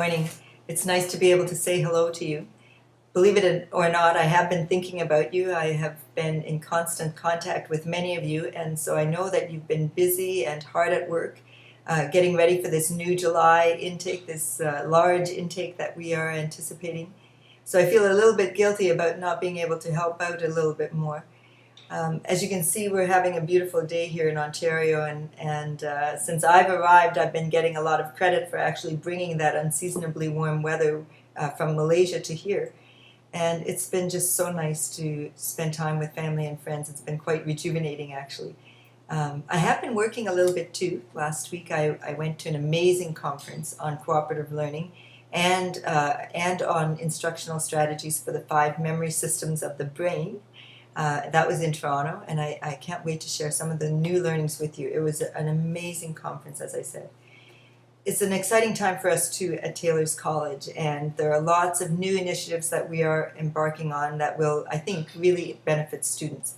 Morning. It's nice to be able to say hello to you. Believe it or not, I have been thinking about you. I have been in constant contact with many of you, and so I know that you've been busy and hard at work getting ready for this new July intake, this large intake that we are anticipating. So I feel a little bit guilty about not being able to help out a little bit more. As you can see, we're having a beautiful day here in Ontario, and since I've arrived, I've been getting a lot of credit for actually bringing that unseasonably warm weather from Malaysia to here. And it's been just so nice to spend time with family and friends. It's been quite rejuvenating, actually. I have been working a little bit too. Last week, I went to an amazing conference on cooperative learning and on instructional strategies for the 5 memory systems of the brain. That was in Toronto, and I can't wait to share some of the new learnings with you. It was an amazing conference, as I said. It's an exciting time for us too at Taylor's College, and there are lots of new initiatives that we are embarking on that will, I think, really benefit students.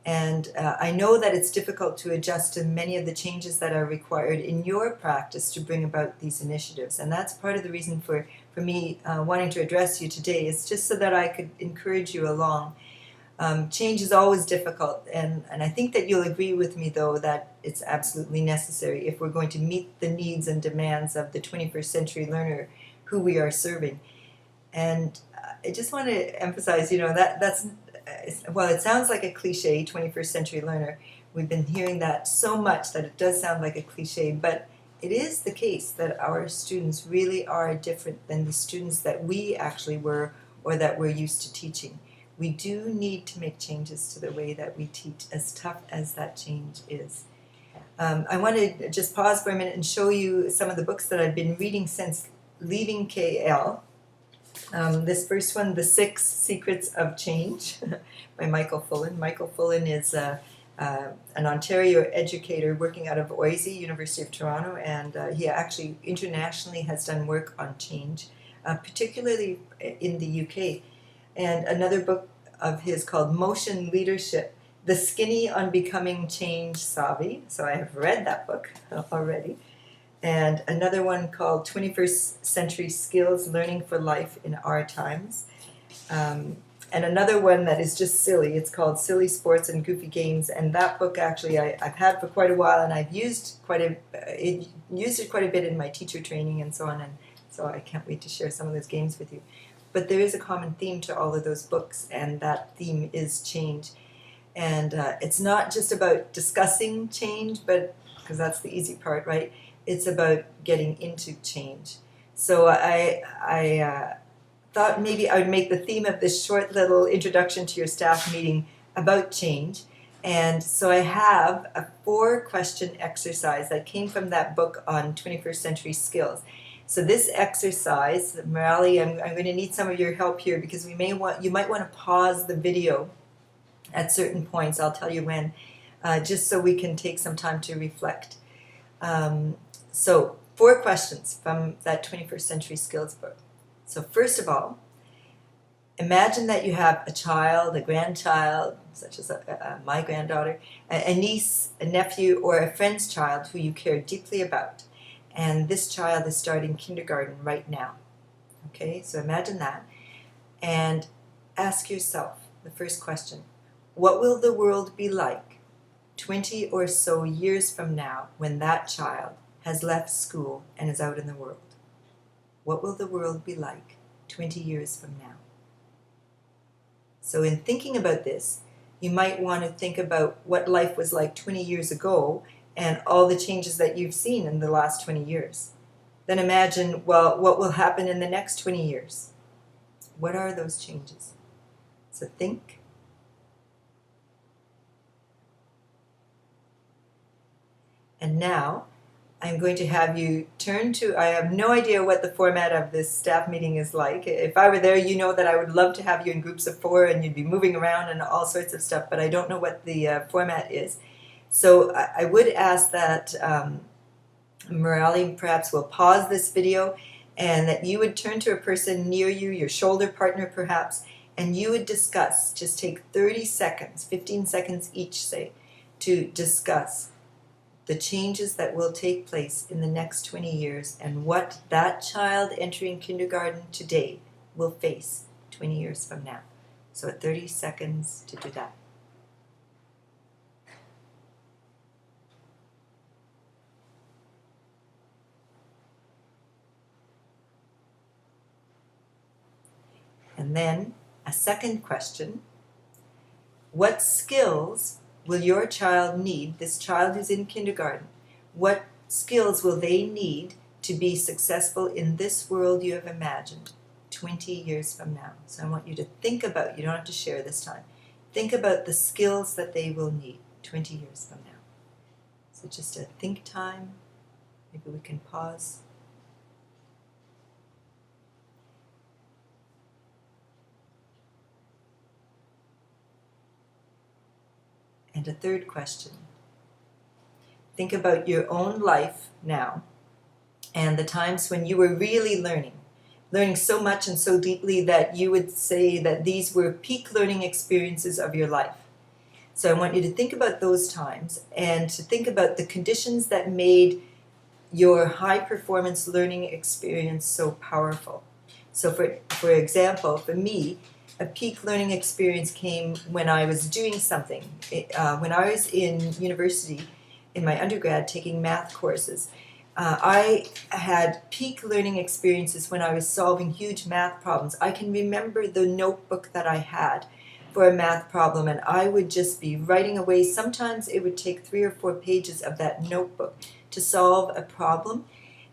And I know that it's difficult to adjust to many of the changes that are required in your practice to bring about these initiatives. And that's part of the reason for me wanting to address you today, is just so that I could encourage you along. Change is always difficult, and I think that you'll agree with me, though, that it's absolutely necessary if we're going to meet the needs and demands of the 21st century learner who we are serving. And I just want to emphasize, that's, well, it sounds like a cliche, 21st century learner. We've been hearing that so much that it does sound like a cliche, but it is the case that our students really are different than the students that we actually were or that we're used to teaching. We do need to make changes to the way that we teach, as tough as that change is. I want to just pause for a minute and show you some of the books that I've been reading since leaving KL. This first one, The 6 Secrets of Change by Michael Fullan. Michael Fullan is an Ontario educator working out of OISE, University of Toronto, and he actually internationally has done work on change, particularly in the UK. And another book of his called Motion Leadership, The Skinny on Becoming Change Savvy. So I have read that book already. And another one called 21st Century Skills, Learning for Life in Our Times. And another one that is just silly. It's called Silly Sports and Goofy Games. And that book actually I've had for quite a while, and I've used it quite a bit in my teacher training and so on. And so I can't wait to share some of those games with you. But there is a common theme to all of those books, and that theme is change. And it's not just about discussing change, but because that's the easy part, right? It's about getting into change. So I thought maybe I would make the theme of this short little introduction to your staff meeting about change. And so I have a 4-question exercise that came from that book on 21st century skills. So this exercise, Merali, I'm going to need some of your help here, because you might want to pause the video at certain points. I'll tell you when, just so we can take some time to reflect. So 4 questions from that 21st century skills book. So first of all, imagine that you have a child, a grandchild, such as my granddaughter, a niece, a nephew, or a friend's child who you care deeply about. And this child is starting kindergarten right now. Okay, so imagine that. And ask yourself the first question: what will the world be like 20 or so years from now when that child has left school and is out in the world? What will the world be like 20 years from now? So in thinking about this, you might want to think about what life was like 20 years ago and all the changes that you've seen in the last 20 years. Then imagine, well, what will happen in the next 20 years? What are those changes? So think. And now, I'm going to have you turn to, I have no idea what the format of this staff meeting is like. If I were there, you know that I would love to have you in groups of 4 and you'd be moving around and all sorts of stuff, but I don't know what the format is. So I would ask that Merali perhaps will pause this video, and that you would turn to a person near you, your shoulder partner perhaps, and you would discuss, just take 30 seconds, 15 seconds each, say, to discuss the changes that will take place in the next 20 years and what that child entering kindergarten today will face 20 years from now. So 30 seconds to do that. And then a second question: what skills will your child need, this child who's in kindergarten, what skills will they need to be successful in this world you have imagined 20 years from now? So I want you to think about, you don't have to share this time, think about the skills that they will need 20 years from now. So just a think time, maybe we can pause. And a third question. Think about your own life now and the times when you were really learning so much and so deeply that you would say that these were peak learning experiences of your life. So I want you to think about those times and to think about the conditions that made your high performance learning experience so powerful. So for example, for me, a peak learning experience came when I was doing something. When I was in university, in my undergrad, taking math courses, I had peak learning experiences when I was solving huge math problems. I can remember the notebook that I had for a math problem, and I would just be writing away. Sometimes it would take 3 or 4 pages of that notebook to solve a problem.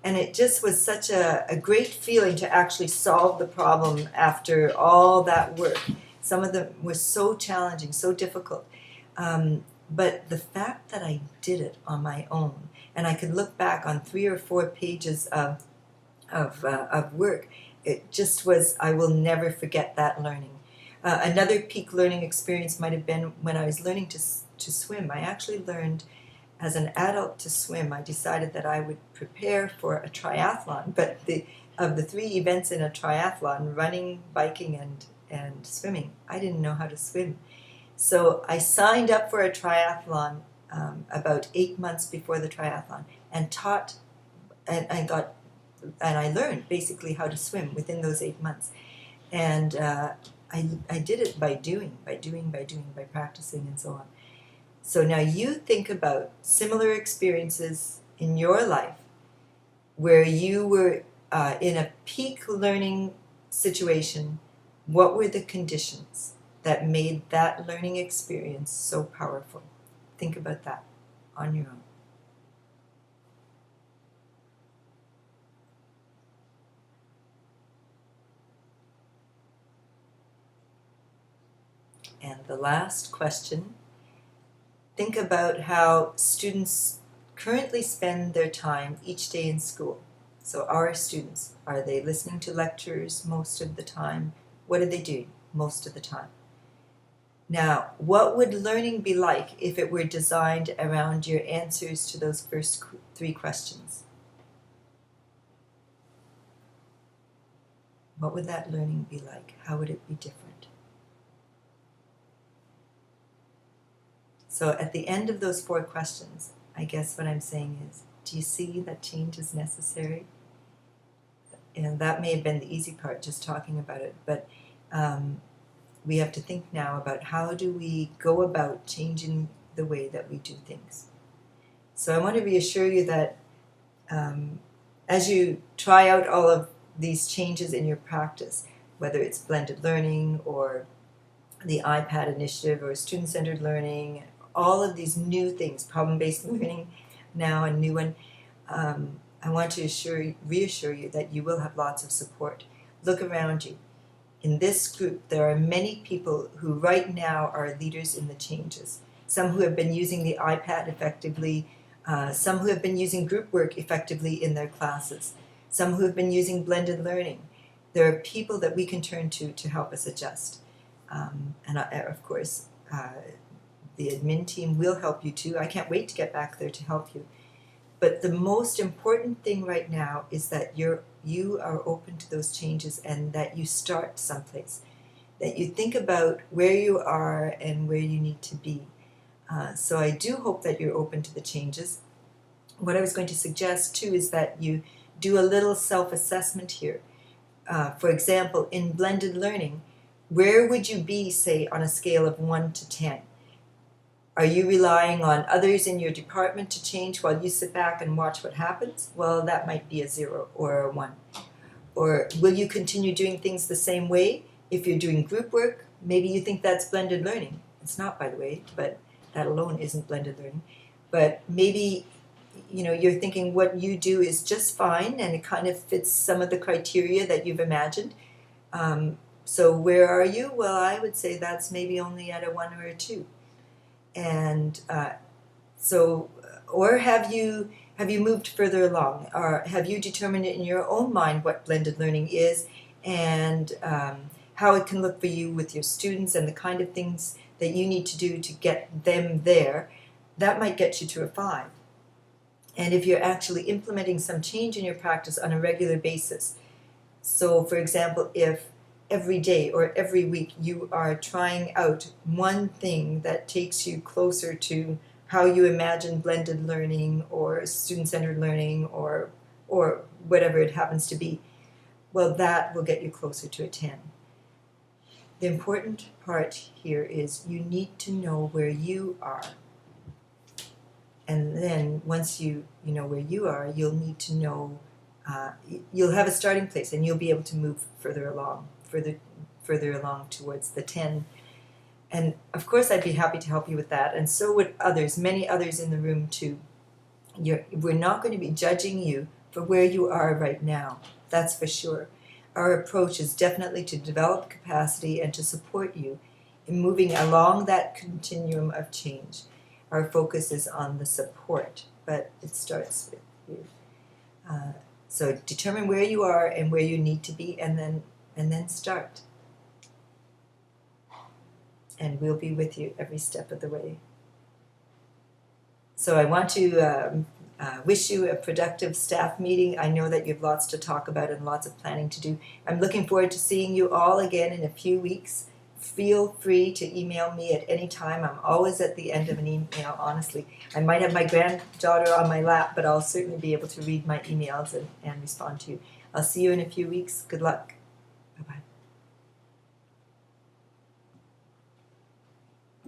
And it just was such a great feeling to actually solve the problem after all that work. Some of them were so challenging, so difficult. But the fact that I did it on my own, and I could look back on 3 or 4 pages of work, it just was, I will never forget that learning. Another peak learning experience might have been when I was learning to swim. I actually learned as an adult to swim. I decided that I would prepare for a triathlon, but of the 3 events in a triathlon, running, biking, and swimming, I didn't know how to swim. So I signed up for a triathlon about 8 months before the triathlon and I learned basically how to swim within those 8 months. And I did it by doing, by practicing and so on. So now you think about similar experiences in your life where you were in a peak learning situation. What were the conditions that made that learning experience so powerful? Think about that on your own. And the last question. Think about how students currently spend their time each day in school. So our students, are they listening to lectures most of the time? What do they do most of the time? Now, what would learning be like if it were designed around your answers to those first 3 questions? What would that learning be like? How would it be different? So at the end of those 4 questions, I guess what I'm saying is, do you see that change is necessary? And that may have been the easy part, just talking about it, but we have to think now about how do we go about changing the way that we do things. So I want to reassure you that as you try out all of these changes in your practice, whether it's blended learning or the iPad initiative or student-centered learning, all of these new things, problem-based learning now, a new one, I want to reassure you that you will have lots of support. Look around you. In this group, there are many people who right now are leaders in the changes. Some who have been using the iPad effectively, some who have been using group work effectively in their classes, some who have been using blended learning. There are people that we can turn to help us adjust. Of course, the admin team will help you too. I can't wait to get back there to help you. But the most important thing right now is that you are open to those changes and that you start someplace. That you think about where you are and where you need to be. So I do hope that you're open to the changes. what I was going to suggest too is that you do a little self-assessment here. For example, in blended learning, where would you be, say, on a scale of 1 to 10? Are you relying on others in your department to change while you sit back and watch what happens? Well, that might be a 0 or a 1. Or will you continue doing things the same way? If you're doing group work, maybe you think that's blended learning. It's not, by the way, but that alone isn't blended learning. But maybe you're thinking what you do is just fine and it kind of fits some of the criteria that you've imagined. So where are you? Well, I would say that's maybe only at a 1 or a 2. And or have you moved further along, or have you determined in your own mind what blended learning is, and how it can look for you with your students, and the kind of things that you need to do to get them there? That might get you to a 5. And if you're actually implementing some change in your practice on a regular basis, so for example, if every day or every week you are trying out one thing that takes you closer to how you imagine blended learning or student-centered learning or whatever it happens to be, well, that will get you closer to a 10. The important part here is you need to know where you are. And then once you know where you are, you'll need to know, you'll have a starting place and you'll be able to move further along towards the 10. And of course I'd be happy to help you with that, and so would others, many others in the room too. We're not going to be judging you for where you are right now, that's for sure. Our approach is definitely to develop capacity and to support you in moving along that continuum of change. Our focus is on the support, but it starts with you. So determine where you are and where you need to be, and then start. And we'll be with you every step of the way. So I want to wish you a productive staff meeting. I know that you have lots to talk about and lots of planning to do. I'm looking forward to seeing you all again in a few weeks. Feel free to email me at any time. I'm always at the end of an email, honestly. I might have my granddaughter on my lap, but I'll certainly be able to read my emails and respond to you. I'll see you in a few weeks. Good luck. Bye-bye.